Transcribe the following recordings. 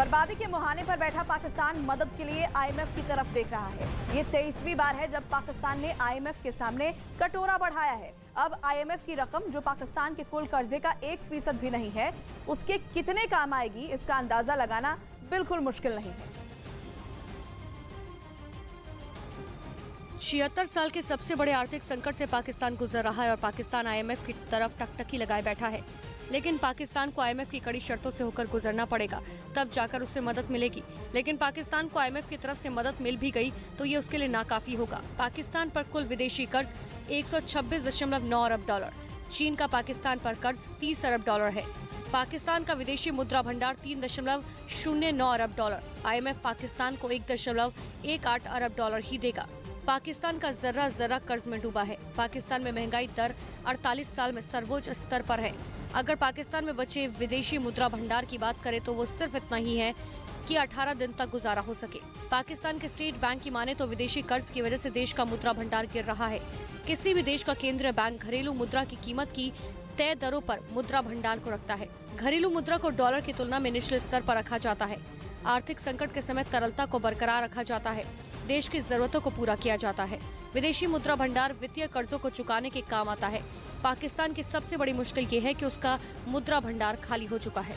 बर्बादी के मुहाने पर बैठा पाकिस्तान मदद के लिए आईएमएफ की तरफ देख रहा है। ये 23वीं बार है जब पाकिस्तान ने आईएमएफ के सामने कटोरा बढ़ाया है। अब आईएमएफ की रकम, जो पाकिस्तान के कुल कर्जे का 1% भी नहीं है, उसके कितने काम आएगी इसका अंदाजा लगाना बिल्कुल मुश्किल नहीं है। 76 साल के सबसे बड़े आर्थिक संकट से पाकिस्तान गुजर रहा है और पाकिस्तान आईएमएफ की तरफ टकटकी लगाए बैठा है। लेकिन पाकिस्तान को आईएमएफ की कड़ी शर्तों से होकर गुजरना पड़ेगा, तब जाकर उसे मदद मिलेगी। लेकिन पाकिस्तान को आईएमएफ की तरफ से मदद मिल भी गई तो ये उसके लिए नाकाफी होगा। पाकिस्तान पर कुल विदेशी कर्ज 126.9 अरब डॉलर, चीन का पाकिस्तान पर कर्ज 30 अरब डॉलर है। पाकिस्तान का विदेशी मुद्रा भंडार 3.09 अरब डॉलर। आईएमएफ पाकिस्तान को 1.18 अरब डॉलर ही देगा। पाकिस्तान का जर्रा जर्रा कर्ज में डूबा है। पाकिस्तान में महंगाई दर 48 साल में सर्वोच्च स्तर पर है। अगर पाकिस्तान में बचे विदेशी मुद्रा भंडार की बात करें तो वो सिर्फ इतना ही है कि 18 दिन तक गुजारा हो सके। पाकिस्तान के स्टेट बैंक की माने तो विदेशी कर्ज की वजह से देश का मुद्रा भंडार गिर रहा है। किसी भी देश का केंद्रीय बैंक घरेलू मुद्रा की कीमत की तय दरों पर मुद्रा भंडार को रखता है। घरेलू मुद्रा को डॉलर की तुलना में निचले स्तर पर रखा जाता है। आर्थिक संकट के समय तरलता को बरकरार रखा जाता है। देश की जरूरतों को पूरा किया जाता है। विदेशी मुद्रा भंडार वित्तीय कर्जों को चुकाने के काम आता है। पाकिस्तान की सबसे बड़ी मुश्किल ये है कि उसका मुद्रा भंडार खाली हो चुका है।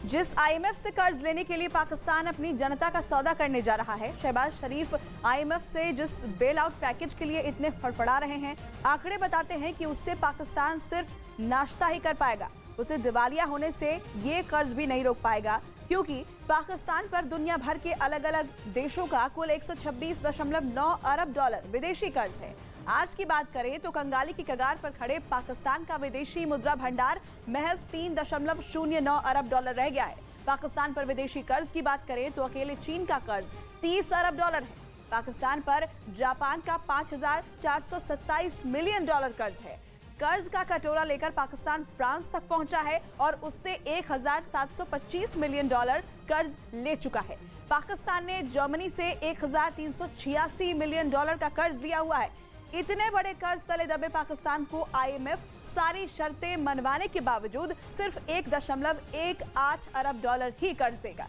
जिस आईएमएफ से कर्ज लेने के लिए पाकिस्तान अपनी जनता का सौदा करने जा रहा है, शहबाज शरीफ आईएमएफ से जिस बेल आउट पैकेज के लिए इतने फड़फड़ा रहे हैं, आंकड़े बताते हैं कि उससे पाकिस्तान सिर्फ नाश्ता ही कर पाएगा। उसे दिवालिया होने से ये कर्ज भी नहीं रोक पाएगा, क्योंकि पाकिस्तान पर दुनिया भर के अलग अलग देशों का कुल 126.9 अरब डॉलर विदेशी कर्ज है। आज की बात करें तो कंगाली की कगार पर खड़े पाकिस्तान का विदेशी मुद्रा भंडार महज 3.09 अरब डॉलर रह गया है। पाकिस्तान पर विदेशी कर्ज की बात करें तो अकेले चीन का कर्ज 30 अरब डॉलर है। पाकिस्तान पर जापान का 5,427 मिलियन डॉलर कर्ज है। कर्ज का कटोरा लेकर पाकिस्तान फ्रांस तक पहुंचा है और उससे 1,725 मिलियन डॉलर कर्ज ले चुका है। पाकिस्तान ने जर्मनी से 1,386 मिलियन डॉलर का कर्ज लिया हुआ है। इतने बड़े कर्ज तले दबे पाकिस्तान को आईएमएफ सारी शर्तें मनवाने के बावजूद सिर्फ 1.18 अरब डॉलर ही कर्ज देगा।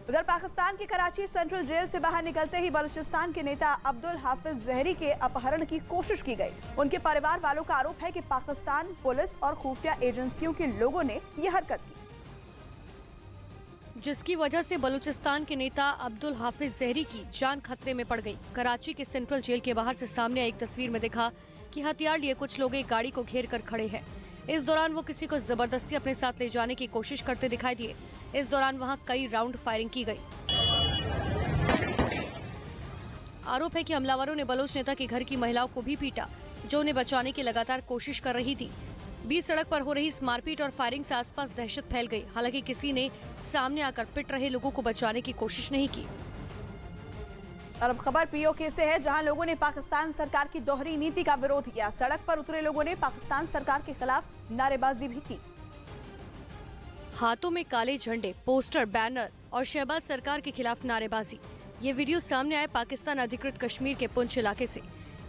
उधर पाकिस्तान की कराची सेंट्रल जेल से बाहर निकलते ही बलूचिस्तान के नेता अब्दुल हाफिज जहरी के अपहरण की कोशिश की गई। उनके परिवार वालों का आरोप है कि पाकिस्तान पुलिस और खुफिया एजेंसियों के लोगों ने यह हरकत की, जिसकी वजह से बलूचिस्तान के नेता अब्दुल हाफिज जहरी की जान खतरे में पड़ गई। कराची के सेंट्रल जेल के बाहर से सामने आई एक तस्वीर में देखा कि हथियार लिए कुछ लोग एक गाड़ी को घेर कर खड़े हैं। इस दौरान वो किसी को जबरदस्ती अपने साथ ले जाने की कोशिश करते दिखाई दिए। इस दौरान वहां कई राउंड फायरिंग की गई। आरोप है कि हमलावरों ने बलोच नेता के घर की महिलाओं को भी पीटा, जो उन्हें बचाने की लगातार कोशिश कर रही थी। बीच सड़क पर हो रही इस मारपीट और फायरिंग से आसपास दहशत फैल गई। हालांकि किसी ने सामने आकर पिट रहे लोगों को बचाने की कोशिश नहीं की। और अब खबर पीओके से है, जहां लोगों ने पाकिस्तान सरकार की दोहरी नीति का विरोध किया। सड़क पर उतरे लोगों ने पाकिस्तान सरकार के खिलाफ नारेबाजी भी की। हाथों में काले झंडे, पोस्टर, बैनर और शहबाज सरकार के खिलाफ नारेबाजी। ये वीडियो सामने आए पाकिस्तान अधिकृत कश्मीर के पुंछ इलाके से।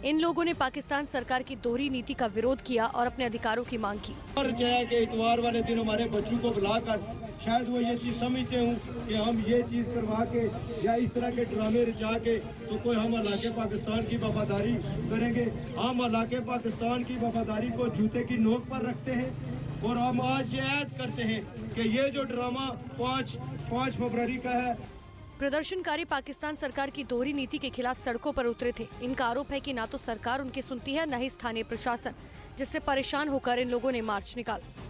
इन लोगों ने पाकिस्तान सरकार की दोहरी नीति का विरोध किया और अपने अधिकारों की मांग की। और के इतवार वाले दिन हमारे बच्चों को बुलाकर शायद वो ये चीज समझते हूँ कि हम ये चीज करवा के या इस तरह के ड्रामे रचा के तो कोई हम इलाके पाकिस्तान की वफादारी करेंगे। हम इलाके पाकिस्तान की वफादारी को जूते की नोक पर रखते हैं और हम आज ये ऐद करते हैं कि ये जो ड्रामा 5 फरवरी का है। प्रदर्शनकारी पाकिस्तान सरकार की दोहरी नीति के खिलाफ सड़कों पर उतरे थे। इनका आरोप है कि ना तो सरकार उनकी सुनती है, न ही स्थानीय प्रशासन, जिससे परेशान होकर इन लोगों ने मार्च निकाला।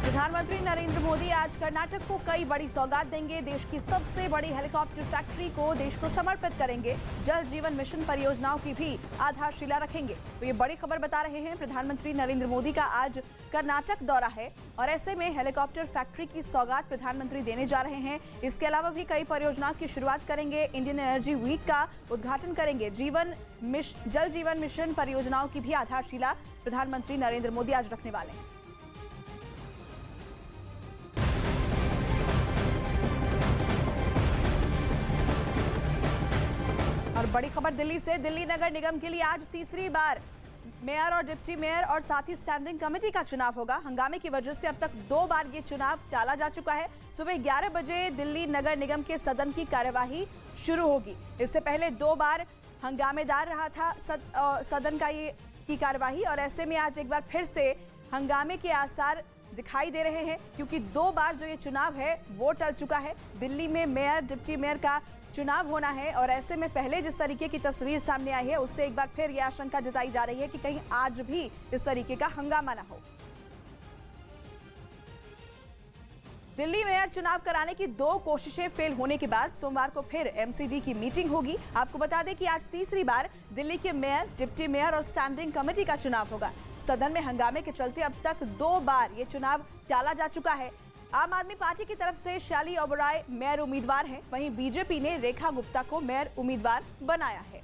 प्रधानमंत्री नरेंद्र मोदी आज कर्नाटक को कई बड़ी सौगात देंगे। देश की सबसे बड़ी हेलीकॉप्टर फैक्ट्री को देश को समर्पित करेंगे। जल जीवन मिशन परियोजनाओं की भी आधारशिला रखेंगे। तो ये बड़ी खबर बता रहे हैं, प्रधानमंत्री नरेंद्र मोदी का आज कर्नाटक दौरा है और ऐसे में हेलीकॉप्टर फैक्ट्री की सौगात प्रधानमंत्री देने जा रहे हैं। इसके अलावा भी कई परियोजनाओं की शुरुआत करेंगे। इंडियन एनर्जी वीक का उद्घाटन करेंगे। जल जीवन मिशन परियोजनाओं की भी आधारशिला प्रधानमंत्री नरेंद्र मोदी आज रखने वाले हैं। और बड़ी खबर दिल्ली से। दिल्ली नगर निगम के लिए आज तीसरी बार मेयर और डिप्टी मेयर और साथ ही स्टैंडिंग कमेटी का चुनाव होगा। हंगामे की वजह से अब तक 2 बार ये चुनाव टाला जा चुका है। सुबह 11 बजे दिल्ली नगर निगम के सदन की कार्यवाही शुरू होगी। इससे पहले 2 बार हंगामेदार रहा था सदन की कार्यवाही, और ऐसे में आज एक बार फिर से हंगामे के आसार दिखाई दे रहे हैं, क्योंकि 2 बार जो ये चुनाव है वो टल चुका है। दिल्ली में मेयर डिप्टी मेयर का चुनाव होना है, और ऐसे में पहले जिस तरीके की तस्वीर सामने आई है उससे एक बार फिर यह आशंका जताई जा रही है कि कहीं आज भी इस तरीके का हंगामा ना हो। दिल्ली मेयर चुनाव कराने की 2 कोशिशें फेल होने के बाद सोमवार को फिर एमसीडी की मीटिंग होगी। आपको बता दें कि आज तीसरी बार दिल्ली के मेयर, डिप्टी मेयर और स्टैंडिंग कमेटी का चुनाव होगा। सदन में हंगामे के चलते अब तक 2 बार ये चुनाव टाला जा चुका है। आम आदमी पार्टी की तरफ से शैली ओबराय मेयर उम्मीदवार हैं, वहीं बीजेपी ने रेखा गुप्ता को मेयर उम्मीदवार बनाया है।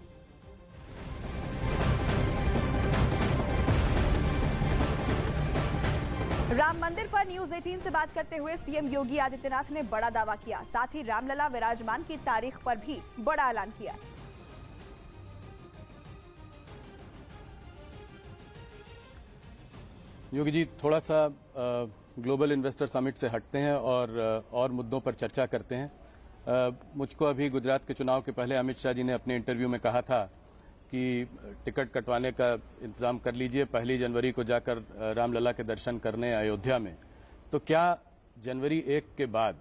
राम मंदिर पर न्यूज 18 से बात करते हुए सीएम योगी आदित्यनाथ ने बड़ा दावा किया। साथ ही रामलला विराजमान की तारीख पर भी बड़ा ऐलान किया। योगी जी, थोड़ा सा ग्लोबल इन्वेस्टर समिट से हटते हैं और मुद्दों पर चर्चा करते हैं। मुझको अभी गुजरात के चुनाव के पहले अमित शाह जी ने अपने इंटरव्यू में कहा था कि टिकट कटवाने का इंतजाम कर लीजिए, 1 जनवरी को जाकर रामलला के दर्शन करने अयोध्या में। तो क्या जनवरी 1 के बाद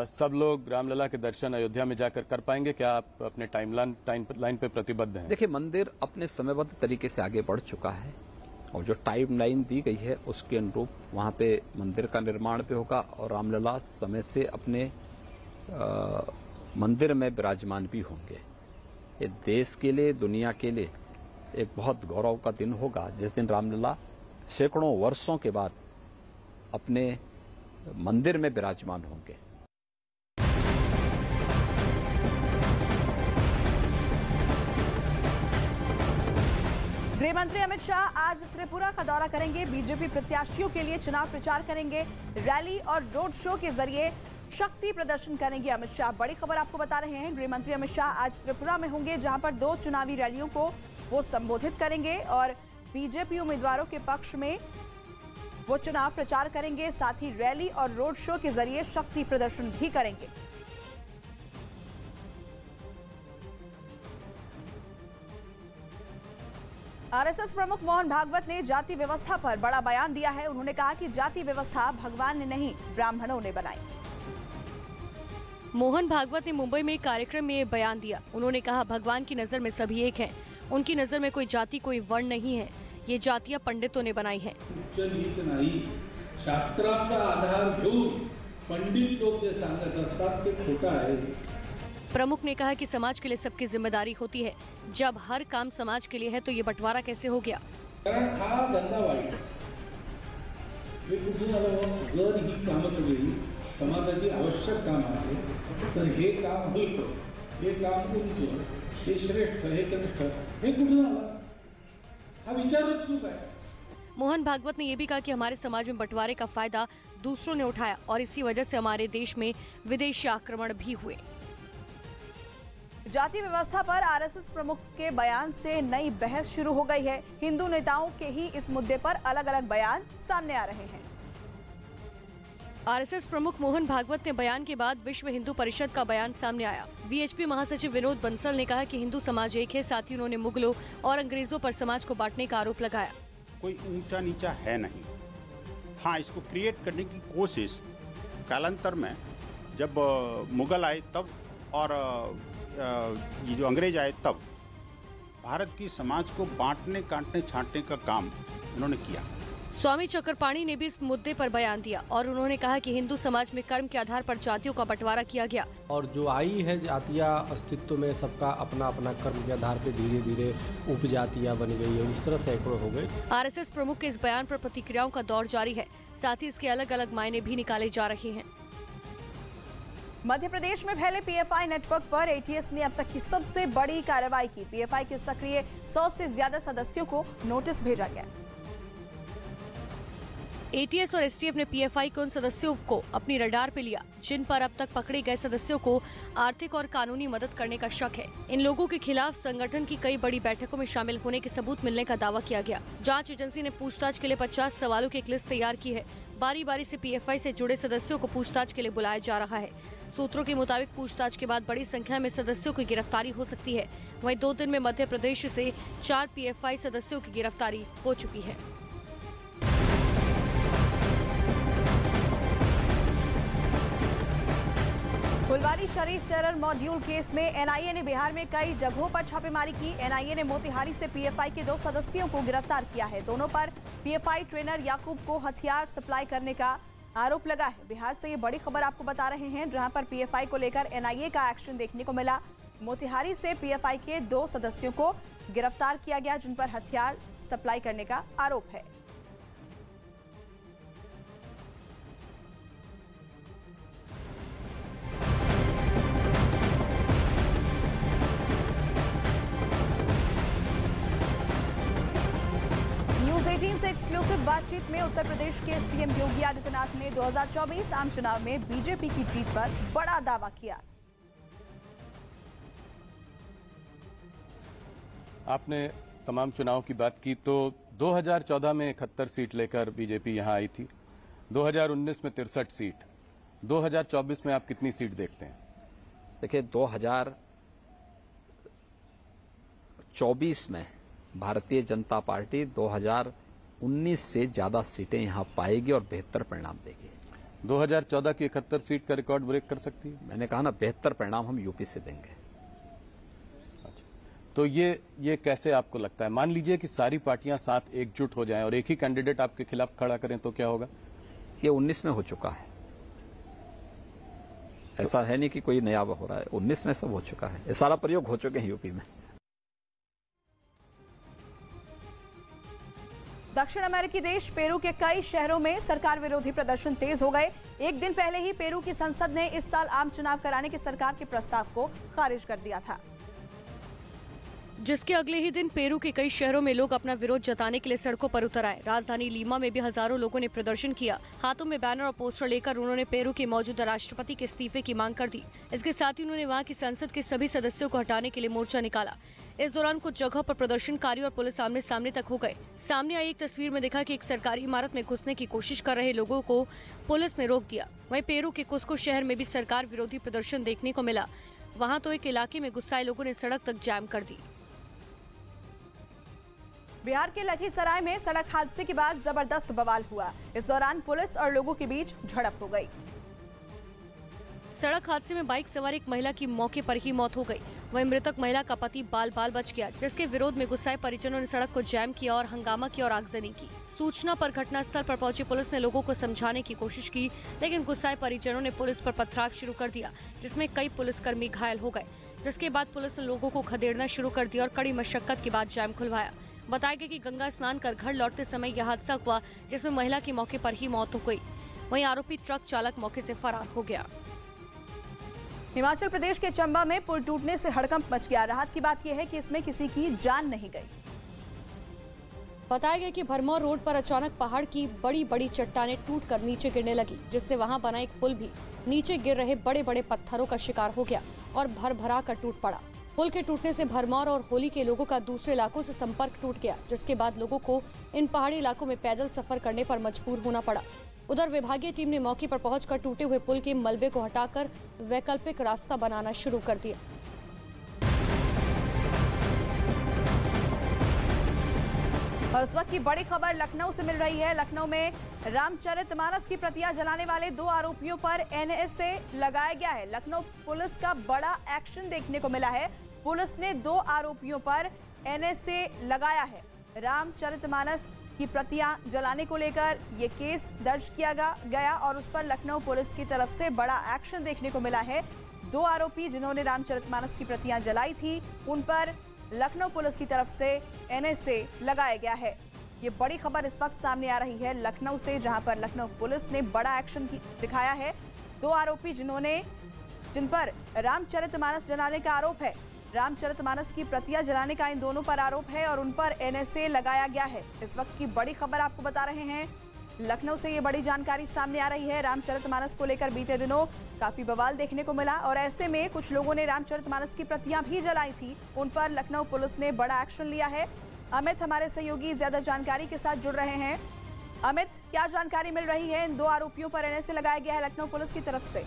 सब लोग रामलला के दर्शन अयोध्या में जाकर कर पाएंगे? क्या आप अपने टाइमलाइन पे प्रतिबद्ध हैं? देखिए, मंदिर अपने समयबद्ध तरीके से आगे बढ़ चुका है, और जो टाइमलाइन दी गई है उसके अनुरूप वहां पे मंदिर का निर्माण भी होगा, और रामलला समय से अपने मंदिर में विराजमान भी होंगे। ये देश के लिए, दुनिया के लिए एक बहुत गौरव का दिन होगा जिस दिन रामलला सैकड़ों वर्षों के बाद अपने मंदिर में विराजमान होंगे। गृह मंत्री अमित शाह आज त्रिपुरा का दौरा करेंगे। बीजेपी प्रत्याशियों के लिए चुनाव प्रचार करेंगे। रैली और रोड शो के जरिए शक्ति प्रदर्शन करेंगे अमित शाह। बड़ी खबर आपको बता रहे हैं, गृह मंत्री अमित शाह आज त्रिपुरा में होंगे, जहां पर 2 चुनावी रैलियों को वो संबोधित करेंगे और बीजेपी उम्मीदवारों के पक्ष में वो चुनाव प्रचार करेंगे। साथ ही रैली और रोड शो के जरिए शक्ति प्रदर्शन भी करेंगे। आरएसएस प्रमुख मोहन भागवत ने जाति व्यवस्था पर बड़ा बयान दिया है। उन्होंने कहा कि जाति व्यवस्था भगवान ने नहीं, ब्राह्मणों ने बनाई। मोहन भागवत ने मुंबई में एक कार्यक्रम में ये बयान दिया। उन्होंने कहा, भगवान की नजर में सभी एक हैं। उनकी नजर में कोई जाति, कोई वर्ण नहीं है। ये जातियां पंडितों ने बनाई है। शास्त्राचा आधार घेऊन पंडित लोक जे सांगत असतात ते खोटं आहे। प्रमुख ने कहा कि समाज के लिए सबकी जिम्मेदारी होती है। जब हर काम समाज के लिए है तो ये बंटवारा कैसे हो गया? कारण हा धंदा वाईट हे कुठून आलं? जर ही कामं सगळी समाजाची आवश्यक काम आहे, तर हे काम हलकं, हे काम उंच, हे श्रेष्ठ, हे कनिष्ठ, हे कुठून आलं? हा विचारच चूक आहे। मोहन भागवत ने यह भी कहा कि हमारे समाज में बंटवारे का फायदा दूसरों ने उठाया और इसी वजह से हमारे देश में विदेशी आक्रमण भी हुए। जाति व्यवस्था पर आरएसएस प्रमुख के बयान से नई बहस शुरू हो गई है। हिंदू नेताओं के ही इस मुद्दे पर अलग अलग बयान सामने आ रहे हैं। आरएसएस प्रमुख मोहन भागवत ने बयान के बाद विश्व हिंदू परिषद का बयान सामने आया। वीएचपी महासचिव विनोद बंसल ने कहा कि हिंदू समाज एक है। साथ ही उन्होंने मुगलों और अंग्रेजों पर समाज को बांटने का आरोप लगाया। कोई ऊंचा नीचा है नहीं। हाँ, इसको क्रिएट करने की कोशिश कालांतर में जब मुगल आए तब और ये जो अंग्रेज आए तब भारत की समाज को बांटने, काटने, छांटने का काम उन्होंने किया। स्वामी चक्रपाणी ने भी इस मुद्दे पर बयान दिया और उन्होंने कहा कि हिंदू समाज में कर्म के आधार पर जातियों का बंटवारा किया गया और जो आई है जातियां अस्तित्व में, सबका अपना अपना कर्म के आधार पे धीरे धीरे उपजातियां बन गई है। इस तरह सैकड़ों हो गए। आरएसएस प्रमुख के इस बयान पर प्रतिक्रियाओं का दौर जारी है। साथ ही इसके अलग अलग मायने भी निकाले जा रहे हैं। मध्य प्रदेश में फैले पीएफआई नेटवर्क पर एटीएस ने अब तक की सबसे बड़ी कार्रवाई की। पीएफआई के सक्रिय 100 से ज्यादा सदस्यों को नोटिस भेजा गया। एटीएस और एसटीएफ ने पीएफआई के उन सदस्यों को अपनी रडार पे लिया जिन पर अब तक पकड़े गए सदस्यों को आर्थिक और कानूनी मदद करने का शक है। इन लोगों के खिलाफ संगठन की कई बड़ी बैठकों में शामिल होने के सबूत मिलने का दावा किया गया। जांच एजेंसी ने पूछताछ के लिए 50 सवालों की एक लिस्ट तैयार की है। बारी बारी से पीएफआई से जुड़े सदस्यों को पूछताछ के लिए बुलाया जा रहा है। सूत्रों के मुताबिक पूछताछ के बाद बड़ी संख्या में सदस्यों की गिरफ्तारी हो सकती है। वहीं 2 दिन में मध्य प्रदेश से 4 पीएफआई सदस्यों की गिरफ्तारी हो चुकी है। Phulwari Sharif terror module case में एनआईए ने बिहार में कई जगहों पर छापेमारी की। एनआईए ने मोतिहारी से पीएफआई के 2 सदस्यों को गिरफ्तार किया है। दोनों पर पीएफआई ट्रेनर याकूब को हथियार सप्लाई करने का आरोप लगा है। बिहार से ये बड़ी खबर आपको बता रहे हैं, जहां पर पीएफआई को लेकर एनआईए का एक्शन देखने को मिला। मोतिहारी से पीएफआई के 2 सदस्यों को गिरफ्तार किया गया जिन पर हथियार सप्लाई करने का आरोप है। न्यूज 18 से एक्सक्लूसिव बातचीत में उत्तर प्रदेश के सीएम योगी आदित्यनाथ ने 2024 आम चुनाव में बीजेपी की जीत पर बड़ा दावा किया। आपने तमाम चुनाव की बात की तो 2014 में 71 सीट लेकर बीजेपी यहां आई थी, 2019 में 63 सीट, 2024 में आप कितनी सीट देखते हैं? देखिए 2024 में भारतीय जनता पार्टी 2019 से ज्यादा सीटें यहां पाएगी और बेहतर परिणाम देगी। 2014 की 71 सीट का रिकॉर्ड ब्रेक कर सकती है? मैंने कहा ना, बेहतर परिणाम हम यूपी से देंगे। अच्छा, तो ये कैसे आपको लगता है? मान लीजिए कि सारी पार्टियां साथ एकजुट हो जाएं और एक ही कैंडिडेट आपके खिलाफ खड़ा करें तो क्या होगा? ये 19 में हो चुका है, ऐसा है नहीं कि कोई नया हो रहा है। 19 में सब हो चुका है, ये सारा प्रयोग हो चुके हैं यूपी में। दक्षिण अमेरिकी देश पेरू के कई शहरों में सरकार विरोधी प्रदर्शन तेज हो गए। एक दिन पहले ही पेरू की संसद ने इस साल आम चुनाव कराने के सरकार के प्रस्ताव को खारिज कर दिया था, जिसके अगले ही दिन पेरू के कई शहरों में लोग अपना विरोध जताने के लिए सड़कों पर उतर आए। राजधानी लीमा में भी हजारों लोगों ने प्रदर्शन किया। हाथों में बैनर और पोस्टर लेकर उन्होंने पेरू के मौजूदा राष्ट्रपति के इस्तीफे की मांग कर दी। इसके साथ ही उन्होंने वहां की संसद के सभी सदस्यों को हटाने के लिए मोर्चा निकाला। इस दौरान कुछ जगहों पर प्रदर्शनकारी और पुलिस आमने सामने तक हो गए। सामने आई एक तस्वीर में देखा कि एक सरकारी इमारत में घुसने की कोशिश कर रहे लोगों को पुलिस ने रोक दिया। वहीं पेरू के कुस्को शहर में भी सरकार विरोधी प्रदर्शन देखने को मिला। वहाँ तो एक इलाके में गुस्साए लोगों ने सड़क तक जाम कर दी। बिहार के लखीसराय में सड़क हादसे के बाद जबरदस्त बवाल हुआ। इस दौरान पुलिस और लोगों के बीच झड़प हो गई। सड़क हादसे में बाइक सवार एक महिला की मौके पर ही मौत हो गई। वहीं मृतक महिला का पति बाल बाल बच गया, जिसके विरोध में गुस्साए परिजनों ने सड़क को जैम किया और हंगामा किया और आगजनी की। सूचना पर घटनास्थल पर पहुंची पुलिस ने लोगों को समझाने की कोशिश की, लेकिन गुस्साए परिजनों ने पुलिस पर पथराव शुरू कर दिया, जिसमें कई पुलिसकर्मी घायल हो गए। जिसके बाद पुलिस ने लोगों को खदेड़ना शुरू कर दिया और कड़ी मशक्कत के बाद जैम खुलवाया। बताया गया कि गंगा स्नान कर घर लौटते समय यह हादसा हुआ, जिसमें महिला की मौके पर ही मौत हो गई। वहीं आरोपी ट्रक चालक मौके से फरार हो गया। हिमाचल प्रदेश के चंबा में पुल टूटने से हड़कंप मच गया। राहत की बात यह है कि इसमें किसी की जान नहीं गई। बताया गया कि भरमौर रोड पर अचानक पहाड़ की बड़ी बड़ी चट्टानें टूटकर नीचे गिरने लगी, जिससे वहां बना एक पुल भी नीचे गिर रहे बड़े बड़े पत्थरों का शिकार हो गया और भर भरा कर टूट पड़ा। पुल के टूटने से भरमौर और होली के लोगों का दूसरे इलाकों से संपर्क टूट गया, जिसके बाद लोगों को इन पहाड़ी इलाकों में पैदल सफर करने पर मजबूर होना पड़ा। उधर विभागीय टीम ने मौके पर पहुंचकर टूटे हुए पुल के मलबे को हटाकर वैकल्पिक रास्ता बनाना शुरू कर दिया। और इस वक्त की बड़ी खबर लखनऊ से मिल रही है। लखनऊ में रामचरितमानस की प्रतियां जलाने वाले 2 आरोपियों पर एनएसए लगाया गया है। लखनऊ पुलिस का बड़ा एक्शन देखने को मिला है। पुलिस ने 2 आरोपियों पर एनएसए लगाया है। रामचरितमानस की प्रतियां जलाने को लेकर ये केस दर्ज किया गया और उस पर लखनऊ पुलिस की तरफ से बड़ा एक्शन देखने को मिला है। 2 आरोपी जिन्होंने रामचरितमानस की प्रतियां जलाई थी, उन पर लखनऊ पुलिस की तरफ से एनएसए लगाया गया है। ये बड़ी खबर इस वक्त सामने आ रही है लखनऊ से, जहां पर लखनऊ पुलिस ने बड़ा एक्शन दिखाया है। 2 आरोपी जिन पर रामचरितमानस जलाने का आरोप है, रामचरितमानस की प्रतियां जलाने का इन दोनों पर आरोप है और उन पर एनएसए लगाया गया है। इस वक्त की बड़ी खबर आपको बता रहे हैं लखनऊ से ये बड़ी जानकारी सामने आ रही है। रामचरितमानस को लेकर बीते दिनों काफी बवाल देखने को मिला और ऐसे में कुछ लोगों ने रामचरितमानस की प्रतियां भी जलाई थी। उन पर लखनऊ पुलिस ने बड़ा एक्शन लिया है। अमित हमारे सहयोगी ज्यादा जानकारी के साथ जुड़ रहे हैं। अमित, क्या जानकारी मिल रही है? इन 2 आरोपियों पर एनएसए लगाया गया है लखनऊ पुलिस की तरफ से।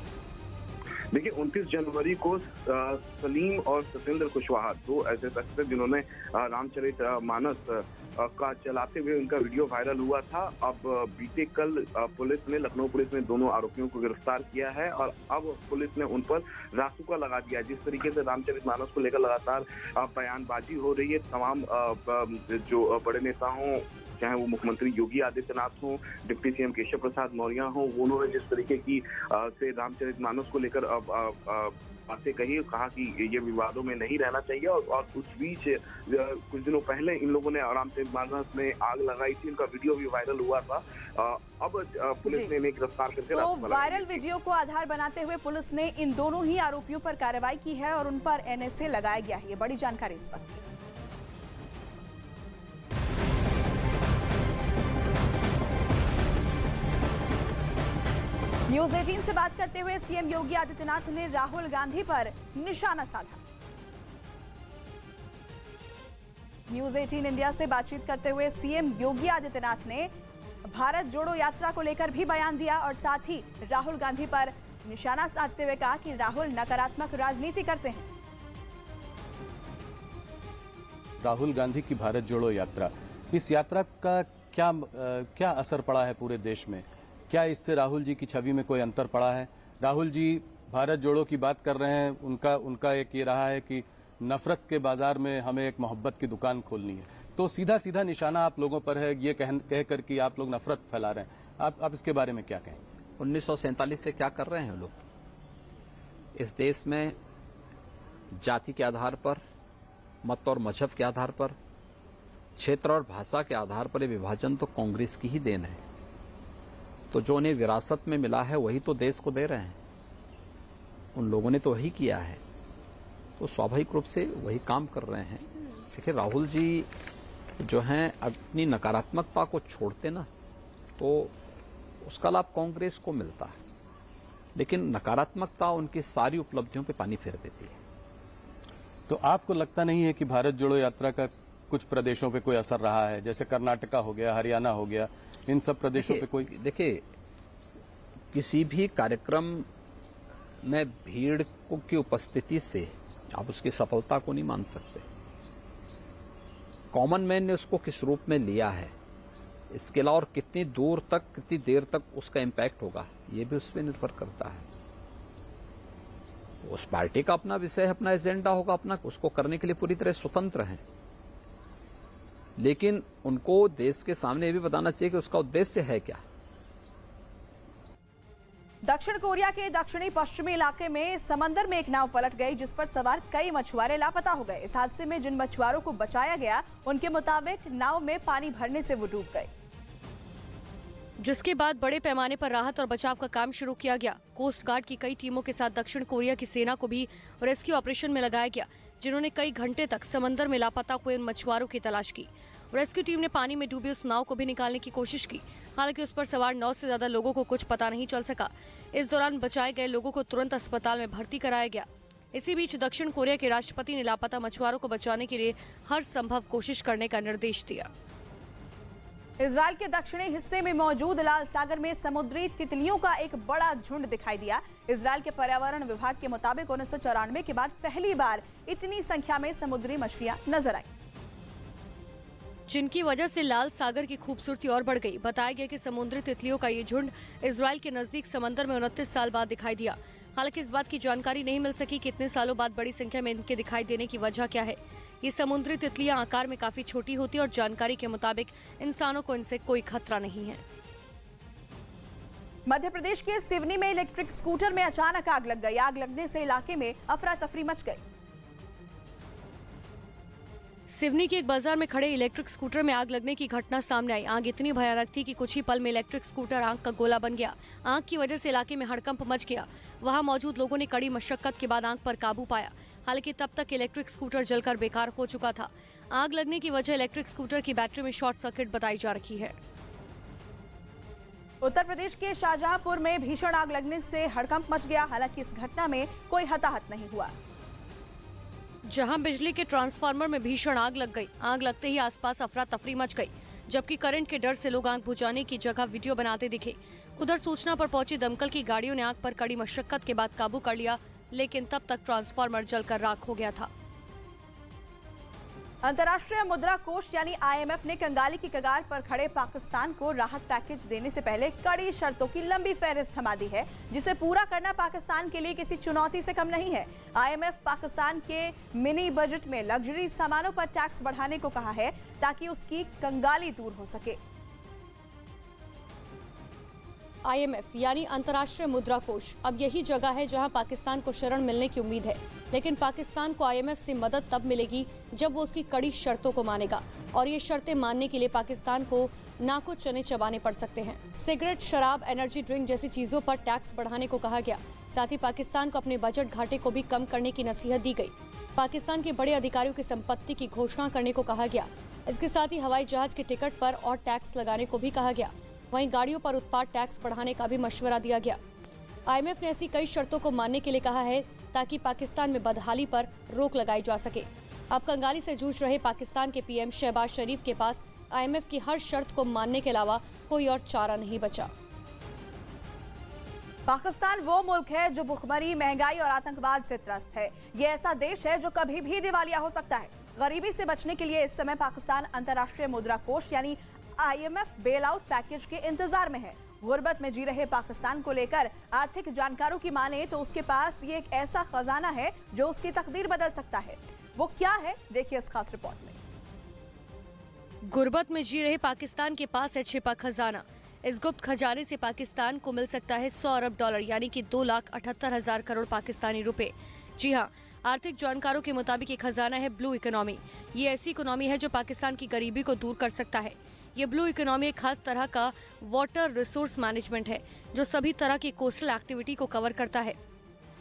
देखिए 29 जनवरी को सलीम और सत्येंद्र कुशवाहा 2 ऐसे शख्स थे जिन्होंने रामचरितमानस का चलाते हुए उनका वीडियो वायरल हुआ था। अब बीते कल पुलिस ने, लखनऊ पुलिस ने दोनों आरोपियों को गिरफ्तार किया है और अब पुलिस ने उन पर रासुका लगा दिया। जिस तरीके से रामचरितमानस को लेकर लगातार बयानबाजी हो रही है, तमाम जो बड़े नेता हों, चाहे वो मुख्यमंत्री योगी आदित्यनाथ हों, डिप्टी सीएम केशव प्रसाद मौर्य हों, उन्होंने जिस तरीके की से रामचरितमानस को लेकर बातें कही, कहा कि ये विवादों में नहीं रहना चाहिए और उस बीच कुछ दिनों पहले इन लोगों ने रामचरितमानस में आग लगाई थी, उनका वीडियो भी वायरल हुआ था। अब पुलिस ने इन्हें गिरफ्तार करके तो वायरल वीडियो को आधार बनाते हुए पुलिस ने इन दोनों ही आरोपियों पर कार्रवाई की है और उन पर एनएसए लगाया गया है। ये बड़ी जानकारी इस वक्त की। न्यूज 18 से बात करते हुए सीएम योगी आदित्यनाथ ने राहुल गांधी पर निशाना साधा। न्यूज 18 इंडिया से बातचीत करते हुए सीएम योगी आदित्यनाथ ने भारत जोड़ो यात्रा को लेकर भी बयान दिया और साथ ही राहुल गांधी पर निशाना साधते हुए कहा कि राहुल नकारात्मक राजनीति करते हैं। राहुल गांधी की भारत जोड़ो यात्रा, इस यात्रा का क्या असर पड़ा है पूरे देश में? क्या इससे राहुल जी की छवि में कोई अंतर पड़ा है? राहुल जी भारत जोड़ो की बात कर रहे हैं, उनका एक ये रहा है कि नफरत के बाजार में हमें एक मोहब्बत की दुकान खोलनी है। तो सीधा सीधा निशाना आप लोगों पर है, ये कहकर कि आप लोग नफरत फैला रहे हैं। आप इसके बारे में क्या कहें? 1947 से क्या कर रहे हैं लोग? इस देश में जाति के आधार पर, मत और मजहब के आधार पर, क्षेत्र और भाषा के आधार पर विभाजन तो कांग्रेस की ही देन है। तो जो उन्हें विरासत में मिला है वही तो देश को दे रहे हैं, उन लोगों ने तो वही किया है, तो स्वाभाविक रूप से वही काम कर रहे हैं। देखिए राहुल जी जो हैं अपनी नकारात्मकता को छोड़ते ना तो उसका लाभ कांग्रेस को मिलता है, लेकिन नकारात्मकता उनकी सारी उपलब्धियों पे पानी फेर देती है। तो आपको लगता नहीं है कि भारत जोड़ो यात्रा का कुछ प्रदेशों पे कोई असर रहा है, जैसे कर्नाटका हो गया, हरियाणा हो गया, इन सब प्रदेशों पे कोई? देखिए किसी भी कार्यक्रम में भीड़ की उपस्थिति से आप उसकी सफलता को नहीं मान सकते। कॉमन मैन ने उसको किस रूप में लिया है, इसके अलावा और कितनी दूर तक, कितनी देर तक उसका इम्पैक्ट होगा, ये भी उस पर निर्भर करता है। उस पार्टी का अपना विषय, अपना एजेंडा होगा, अपना उसको करने के लिए पूरी तरह स्वतंत्र है, लेकिन उनको देश के सामने ये भी बताना चाहिए कि उसका उद्देश्य है क्या। दक्षिण कोरिया के दक्षिणी पश्चिमी इलाके में समंदर में एक नाव पलट गई जिस पर सवार कई मछुआरे लापता हो गए। इस हादसे में जिन मछुआरों को बचाया गया उनके मुताबिक नाव में पानी भरने से वो डूब गए, जिसके बाद बड़े पैमाने पर राहत और बचाव का काम शुरू किया गया। कोस्ट गार्ड की कई टीमों के साथ दक्षिण कोरिया की सेना को भी रेस्क्यू ऑपरेशन में लगाया गया, जिन्होंने कई घंटे तक समंदर में लापता हुए उन मछुआरों की तलाश की। रेस्क्यू टीम ने पानी में डूबी उस नाव को भी निकालने की कोशिश की, हालांकि उस पर सवार 9 से ज्यादा लोगों को कुछ पता नहीं चल सका। इस दौरान बचाए गए लोगों को तुरंत अस्पताल में भर्ती कराया गया। इसी बीच दक्षिण कोरिया के राष्ट्रपति ने लापता मछुआरों को बचाने के लिए हर संभव कोशिश करने का निर्देश दिया। इजराइल के दक्षिणी हिस्से में मौजूद लाल सागर में समुद्री तितलियों का एक बड़ा झुंड दिखाई दिया। इजराइल के पर्यावरण विभाग के मुताबिक 1994 के बाद पहली बार इतनी संख्या में समुद्री मछलियां नजर आई, जिनकी वजह से लाल सागर की खूबसूरती और बढ़ गई। बताया गया कि समुद्री तितलियों का ये झुंड इजराइल के नजदीक समंदर में 29 साल बाद दिखाई दिया। हालांकि इस बात की जानकारी नहीं मिल सकी कि इतने सालों बाद बड़ी संख्या में इनके दिखाई देने की वजह क्या है। ये समुद्री तितलियां आकार में काफी छोटी होती है और जानकारी के मुताबिक इंसानों को इनसे कोई खतरा नहीं है। मध्य प्रदेश के सिवनी में इलेक्ट्रिक स्कूटर में अचानक आग लग गई। आग लगने से इलाके में अफरा तफरी मच गई। सिवनी के एक बाजार में खड़े इलेक्ट्रिक स्कूटर में आग लगने की घटना सामने आई। आग इतनी भयानक थी कि कुछ ही पल में इलेक्ट्रिक स्कूटर आग का गोला बन गया। आग की वजह से इलाके में हड़कंप मच गया। वहां मौजूद लोगों ने कड़ी मशक्कत के बाद आग पर काबू पाया। हालांकि तब तक इलेक्ट्रिक स्कूटर जलकर बेकार हो चुका था। आग लगने की वजह इलेक्ट्रिक स्कूटर की बैटरी में शॉर्ट सर्किट बताई जा रही है। उत्तर प्रदेश के शाहजहांपुर में भीषण आग लगने से हड़कंप मच गया। हालांकि इस घटना में कोई हताहत नहीं हुआ। जहां बिजली के ट्रांसफार्मर में भीषण आग लग गई। आग लगते ही आसपास अफरा तफरी मच गई, जबकि करंट के डर से लोग आग बुझाने की जगह वीडियो बनाते दिखे। उधर सूचना पर पहुंची दमकल की गाड़ियों ने आग पर कड़ी मशक्कत के बाद काबू कर लिया, लेकिन तब तक ट्रांसफार्मर जलकर राख हो गया था। अंतर्राष्ट्रीय मुद्रा कोष यानी IMF ने कंगाली की कगार पर खड़े पाकिस्तान को राहत पैकेज देने से पहले कड़ी शर्तों की लंबी फहरिस्त थमा दी है, जिसे पूरा करना पाकिस्तान के लिए किसी चुनौती से कम नहीं है। IMF पाकिस्तान के मिनी बजट में लग्जरी सामानों पर टैक्स बढ़ाने को कहा है, ताकि उसकी कंगाली दूर हो सके। IMF यानी अंतर्राष्ट्रीय मुद्रा कोष अब यही जगह है जहां पाकिस्तान को शरण मिलने की उम्मीद है, लेकिन पाकिस्तान को IMF से मदद तब मिलेगी जब वो उसकी कड़ी शर्तों को मानेगा, और ये शर्तें मानने के लिए पाकिस्तान को नाको चने चबाने पड़ सकते हैं। सिगरेट, शराब, एनर्जी ड्रिंक जैसी चीजों पर टैक्स बढ़ाने को कहा गया। साथ ही पाकिस्तान को अपने बजट घाटे को भी कम करने की नसीहत दी गई। पाकिस्तान के बड़े अधिकारियों की संपत्ति की घोषणा करने को कहा गया। इसके साथ ही हवाई जहाज के टिकट पर और टैक्स लगाने को भी कहा गया। वहीं गाड़ियों पर उत्पाद टैक्स बढ़ाने का भी मशवरा दिया गया। IMF ने ऐसी कई शर्तों को मानने के लिए कहा है, ताकि पाकिस्तान में बदहाली पर रोक लगाई जा सके। अब कंगाली से जूझ रहे पाकिस्तान के PM शहबाज शरीफ के पास IMF की हर शर्त को मानने के अलावा कोई और चारा नहीं बचा। पाकिस्तान वो मुल्क है जो भुखमरी, महंगाई और आतंकवाद से त्रस्त है। ये ऐसा देश है जो कभी भी दिवालिया हो सकता है। गरीबी से बचने के लिए इस समय पाकिस्तान अंतर्राष्ट्रीय मुद्रा कोष यानी IMF बेल आउट पैकेज के इंतजार में है। गुर्बत में जी रहे पाकिस्तान को लेकर आर्थिक जानकारों की माने तो उसके पास ये एक ऐसा खजाना है जो उसकी तकदीर बदल सकता है। वो क्या है, देखिए इस खास रिपोर्ट में। गुर्बत में जी रहे पाकिस्तान के पास है छिपा खजाना। इस गुप्त खजाने से पाकिस्तान को मिल सकता है 100 अरब डॉलर यानी कि 2,78,000 करोड़ पाकिस्तानी रुपए। जी हाँ, आर्थिक जानकारों के मुताबिक ये खजाना है ब्लू इकोनॉमी। ये ऐसी इकोनॉमी है जो पाकिस्तान की गरीबी को दूर कर सकता है। ये ब्लू इकोनॉमी एक खास तरह का वाटर रिसोर्स मैनेजमेंट है जो सभी तरह की कोस्टल एक्टिविटी को कवर करता है।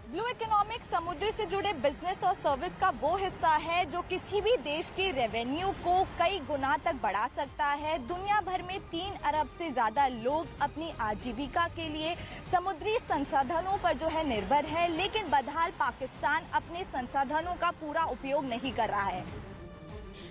ब्लू इकोनॉमिक समुद्र से जुड़े बिजनेस और सर्विस का वो हिस्सा है जो किसी भी देश के रेवेन्यू को कई गुना तक बढ़ा सकता है। दुनिया भर में 3 अरब से ज्यादा लोग अपनी आजीविका के लिए समुद्री संसाधनों पर जो है निर्भर है, लेकिन बदहाल पाकिस्तान अपने संसाधनों का पूरा उपयोग नहीं कर रहा है।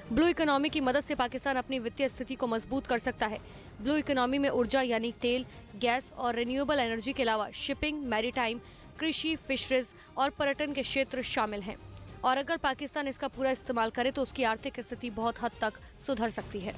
ब्लू इकोनॉमी की मदद से पाकिस्तान अपनी वित्तीय स्थिति को मजबूत कर सकता है। ब्लू इकोनॉमी में ऊर्जा यानी तेल, गैस और रिन्यूएबल एनर्जी के अलावा शिपिंग, मैरीटाइम, कृषि, फिशरीज और पर्यटन के क्षेत्र शामिल हैं। और अगर पाकिस्तान इसका पूरा इस्तेमाल करे तो उसकी आर्थिक स्थिति बहुत हद तक सुधर सकती है।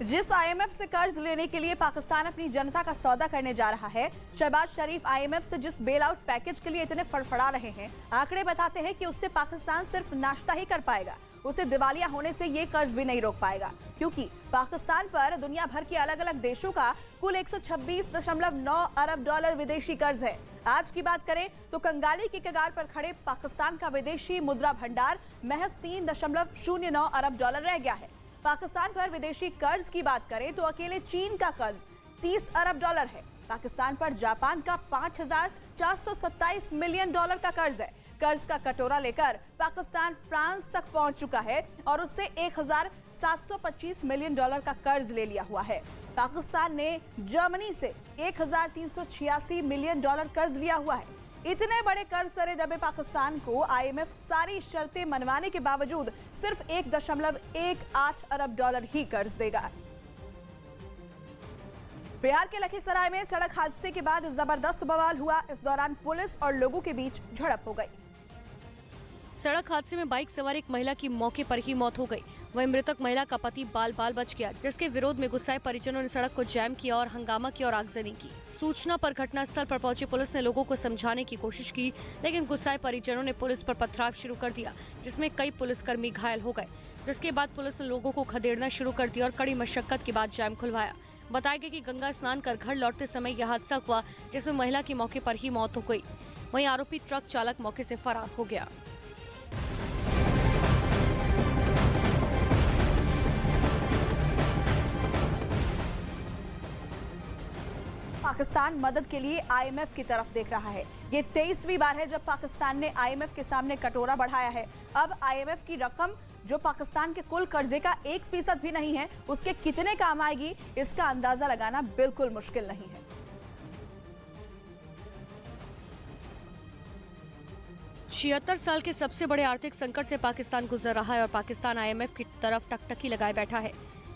जिस IMF से कर्ज लेने के लिए पाकिस्तान अपनी जनता का सौदा करने जा रहा है, शहबाज शरीफ IMF से जिस बेल आउट पैकेज के लिए इतने फड़फड़ा रहे हैं, आंकड़े बताते हैं कि उससे पाकिस्तान सिर्फ नाश्ता ही कर पाएगा। उसे दिवालिया होने से ये कर्ज भी नहीं रोक पाएगा, क्योंकि पाकिस्तान पर दुनिया भर के अलग अलग देशों का कुल 126.9 अरब डॉलर विदेशी कर्ज है। आज की बात करें तो कंगाली की कगार पर खड़े पाकिस्तान का विदेशी मुद्रा भंडार महज 3.09 अरब डॉलर रह गया है। पाकिस्तान पर विदेशी कर्ज की बात करें तो अकेले चीन का कर्ज 30 अरब डॉलर है। पाकिस्तान पर जापान का 5,427 मिलियन डॉलर का कर्ज है। कर्ज का कटोरा लेकर पाकिस्तान फ्रांस तक पहुंच चुका है और उससे 1,725 मिलियन डॉलर का कर्ज ले लिया हुआ है। पाकिस्तान ने जर्मनी से 1,386 मिलियन डॉलर कर्ज लिया हुआ है। इतने बड़े कर्ज तले दबे पाकिस्तान को IMF सारी शर्तें मनवाने के बावजूद सिर्फ 1.18 अरब डॉलर ही कर्ज देगा। बिहार के लखीसराय में सड़क हादसे के बाद जबरदस्त बवाल हुआ। इस दौरान पुलिस और लोगों के बीच झड़प हो गई। सड़क हादसे में बाइक सवार एक महिला की मौके पर ही मौत हो गई। वहीं मृतक महिला का पति बाल बाल बच गया, जिसके विरोध में गुस्साए परिजनों ने सड़क को जैम किया और हंगामा किया और आगजनी की। सूचना पर घटनास्थल पर पहुंची पुलिस ने लोगों को समझाने की कोशिश की, लेकिन गुस्साए परिजनों ने पुलिस पर पथराव शुरू कर दिया, जिसमें कई पुलिसकर्मी घायल हो गए। जिसके बाद पुलिस ने लोगों को खदेड़ना शुरू कर दिया और कड़ी मशक्कत के बाद जैम खुलवाया। बताया गया कि गंगा स्नान कर घर लौटते समय यह हादसा हुआ, जिसमें महिला की मौके पर ही मौत हो गई। वहीं आरोपी ट्रक चालक मौके से फरार हो गया। पाकिस्तान मदद के लिए IMF की तरफ देख रहा है। ये 23वीं बार है जब पाकिस्तान ने IMF के सामने कटोरा बढ़ाया है। अब IMF की रकम जो पाकिस्तान के कुल कर्जे का 1% भी नहीं है, उसके कितने काम आएगी इसका अंदाजा लगाना बिल्कुल मुश्किल नहीं है। छिहत्तर साल के सबसे बड़े आर्थिक संकट से पाकिस्तान गुजर रहा है और पाकिस्तान IMF की तरफ टकटकी लगाए बैठा है।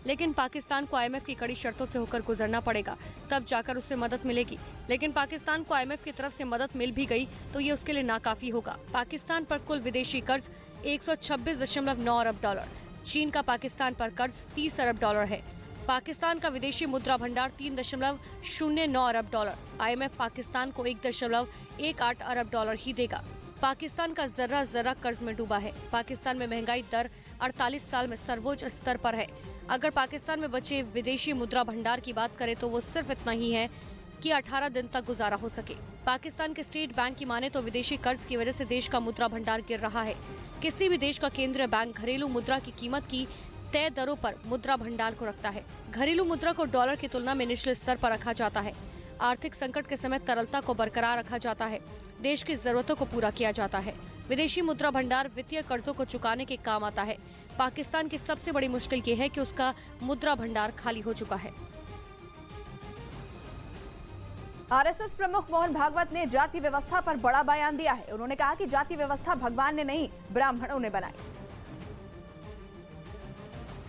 लेकिन पाकिस्तान को IMF की कड़ी शर्तों से होकर गुजरना पड़ेगा, तब जाकर उससे मदद मिलेगी। लेकिन पाकिस्तान को IMF की तरफ से मदद मिल भी गई तो ये उसके लिए नाकाफी होगा। पाकिस्तान पर कुल विदेशी कर्ज 126.9 अरब डॉलर, चीन का पाकिस्तान पर कर्ज 30 अरब डॉलर है। पाकिस्तान का विदेशी मुद्रा भंडार 3.09 अरब डॉलर। IMF पाकिस्तान को 1.18 अरब डॉलर ही देगा। पाकिस्तान का जर्रा जर्रा कर्ज में डूबा है। पाकिस्तान में महंगाई दर 48 साल में सर्वोच्च स्तर पर है। अगर पाकिस्तान में बचे विदेशी मुद्रा भंडार की बात करें तो वो सिर्फ इतना ही है कि 18 दिन तक गुजारा हो सके। पाकिस्तान के स्टेट बैंक की माने तो विदेशी कर्ज की वजह से देश का मुद्रा भंडार गिर रहा है। किसी भी देश का केंद्रीय बैंक घरेलू मुद्रा की कीमत की तय दरों पर मुद्रा भंडार को रखता है। घरेलू मुद्रा को डॉलर की तुलना में निचले स्तर पर रखा जाता है। आर्थिक संकट के समय तरलता को बरकरार रखा जाता है। देश की जरूरतों को पूरा किया जाता है। विदेशी मुद्रा भंडार वित्तीय कर्जों को चुकाने के काम आता है। पाकिस्तान की सबसे बड़ी मुश्किल ये है कि उसका मुद्रा भंडार खाली हो चुका है। आरएसएस प्रमुख मोहन भागवत ने जाति व्यवस्था पर बड़ा बयान दिया है। उन्होंने कहा कि जाति व्यवस्था भगवान ने नहीं, ब्राह्मणों ने बनाई।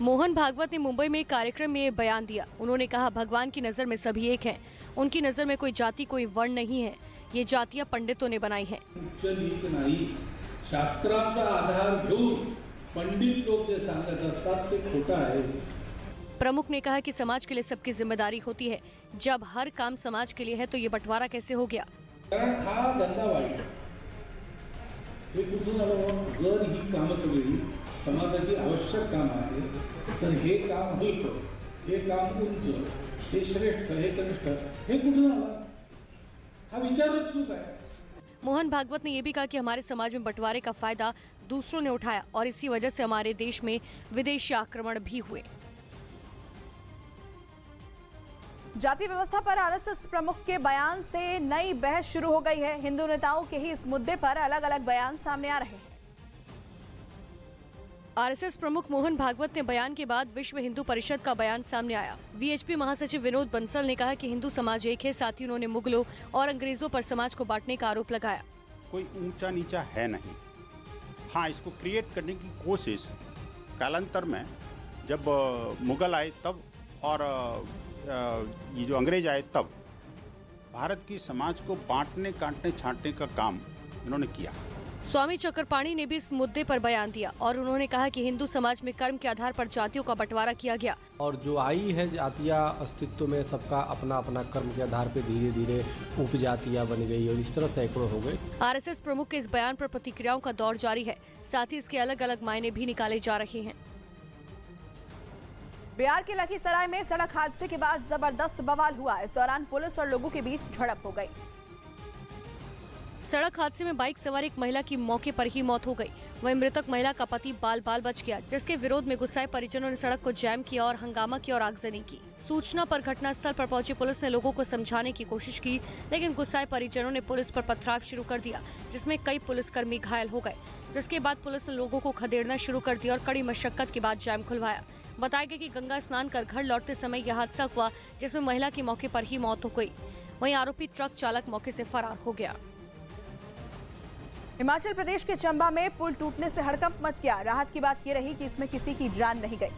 मोहन भागवत ने मुंबई में एक कार्यक्रम में ये बयान दिया। उन्होंने कहा, भगवान की नजर में सभी एक हैं। उनकी नजर में कोई जाति कोई वर्ण नहीं है। ये जातियां पंडितों ने बनाई हैं। उच्च नीच नाही, शास्त्रांचा आधार घेऊन पंडित लोग जे सांगत असतात ते खोटा आहे। प्रमुख ने कहा कि समाज के लिए सबकी जिम्मेदारी होती है। जब हर काम समाज के लिए है तो ये बंटवारा कैसे हो गया? कारण हा धंदा वाईट हे कुठून आलं? जर ही कामं सगळी समाजाची आवश्यक काम आहे तर हे काम हलकं, हे काम उंच, हे श्रेष्ठ, हे कनिष्ठ, हे कुठून आलं? हा विचारच चूक आहे। मोहन भागवत ने यह भी कहा कि हमारे समाज में बंटवारे का फायदा दूसरों ने उठाया और इसी वजह से हमारे देश में विदेशी आक्रमण भी हुए। जाति व्यवस्था पर आरएसएस प्रमुख के बयान से नई बहस शुरू हो गई है। हिंदू नेताओं के ही इस मुद्दे पर अलग अलग बयान सामने आ रहे हैं। आरएसएस प्रमुख मोहन भागवत ने बयान के बाद विश्व हिंदू परिषद का बयान सामने आया। वीएचपी महासचिव विनोद बंसल ने कहा कि हिंदू समाज एक है। साथ ही उन्होंने मुगलों और अंग्रेजों पर समाज को बांटने का आरोप लगाया। कोई ऊंचा नीचा है नहीं। हाँ, इसको क्रिएट करने की कोशिश कालांतर में जब मुगल आए तब और ये जो अंग्रेज आए तब भारत की समाज को बांटने काटने छांटने का काम इन्होंने किया। स्वामी चक्रपाणी ने भी इस मुद्दे पर बयान दिया और उन्होंने कहा कि हिंदू समाज में कर्म के आधार पर जातियों का बंटवारा किया गया और जो आई है जातियाँ अस्तित्व में, सबका अपना अपना कर्म के आधार पर धीरे धीरे उपजातियाँ बन गई और इस तरह सैकड़ों हो गए। आरएसएस प्रमुख के इस बयान पर प्रतिक्रियाओं का दौर जारी है। साथ ही इसके अलग अलग मायने भी निकाले जा रहे हैं। बिहार के लखीसराय में सड़क हादसे के बाद जबरदस्त बवाल हुआ। इस दौरान पुलिस और लोगों के बीच झड़प हो गई। सड़क हादसे में बाइक सवार एक महिला की मौके पर ही मौत हो गई। वहीं मृतक महिला का पति बाल बाल बच गया, जिसके विरोध में गुस्साए परिजनों ने सड़क को जैम किया और हंगामा किया और आगजनी की। सूचना पर घटनास्थल पर पहुंची पुलिस ने लोगों को समझाने की कोशिश की, लेकिन गुस्साए परिजनों ने पुलिस पर पथराव शुरू कर दिया, जिसमें कई पुलिसकर्मी घायल हो गए। जिसके बाद पुलिस ने लोगों को खदेड़ना शुरू कर दिया और कड़ी मशक्कत के बाद जैम खुलवाया। बताया गया कि गंगा स्नान कर घर लौटते समय यह हादसा हुआ, जिसमें महिला की मौके पर ही मौत हो गई। वहीं आरोपी ट्रक चालक मौके से फरार हो गया। हिमाचल प्रदेश के चंबा में पुल टूटने से हड़कंप मच गया। राहत की बात ये रही कि इसमें किसी की जान नहीं गई।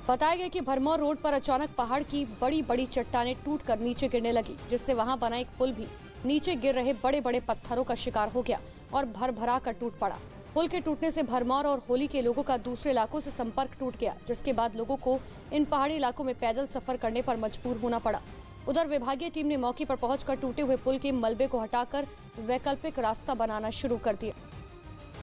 बताया गया कि भरमौर रोड पर अचानक पहाड़ की बड़ी बड़ी चट्टानें टूटकर नीचे गिरने लगी, जिससे वहां बना एक पुल भी नीचे गिर रहे बड़े बड़े पत्थरों का शिकार हो गया और भर कर टूट पड़ा। पुल के टूटने से भरमौर और होली के लोगों का दूसरे इलाकों से संपर्क टूट गया, जिसके बाद लोगों को इन पहाड़ी इलाकों में पैदल सफर करने पर मजबूर होना पड़ा। उधर विभागीय टीम ने मौके पर पहुंचकर टूटे हुए पुल के मलबे को हटाकर वैकल्पिक रास्ता बनाना शुरू कर दिया।